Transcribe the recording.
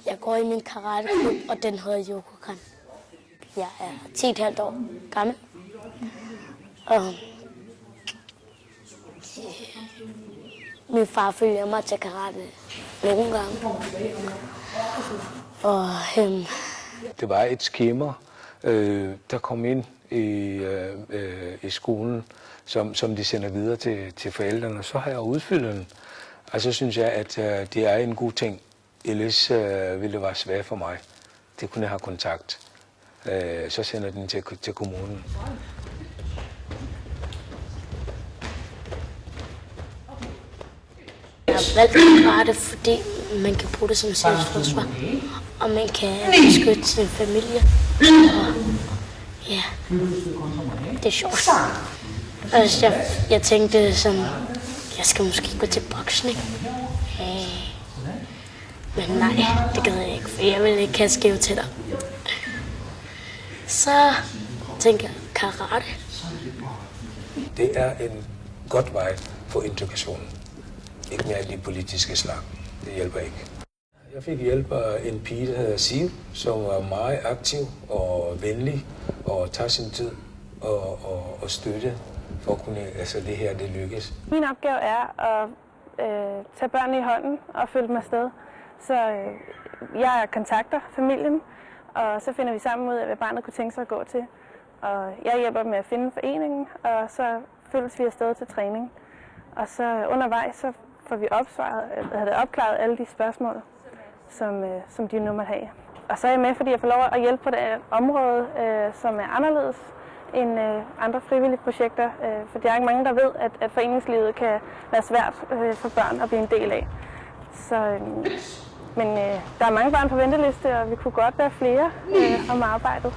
Jeg går i min karateklub, og den hedder Yokokan. Jeg er 10,5 år gammel. Og min far følger mig til karate nogle gange. Og det var et skema, der kom ind i skolen, som de sender videre til forældrene. Så har jeg udfyldt den. Og så synes jeg, at det er en god ting. Ellers ville det være svært for mig. Det kunne jeg have kontakt. Så sender den til kommunen. Jeg har valgt karate, fordi man kan bruge det som selvforsvar, og man kan beskytte sin familie. Og ja, det er sjovt. Altså, jeg tænkte sådan, jeg skal måske gå til boksning. Men nej, det gad jeg ikke, for jeg vil ikke have skæve til dig. Så tænker jeg karate. Det er en godt vej for integrationen. Ikke mere de politiske slag. Det hjælper ikke. Jeg fik hjælp af en pige, der hedder Siv, som var meget aktiv og venlig og tager sin tid og støtte for at kunne, altså det her, det lykkes. Min opgave er at tage børnene i hånden og følge dem afsted. Så jeg kontakter familien, og så finder vi sammen ud af, hvad barnet kunne tænke sig at gå til. Og jeg hjælper dem med at finde foreningen, og så følges vi afsted til træning. Og så undervejs så får vi opklaret alle de spørgsmål, som de nu måtte have. Og så er jeg med, fordi jeg får lov at hjælpe på det område, som er anderledes end andre frivillige projekter. For der er ikke mange, der ved, at foreningslivet kan være svært for børn at blive en del af. Så, men der er mange børn på venteliste, og vi kunne godt være flere om arbejdet.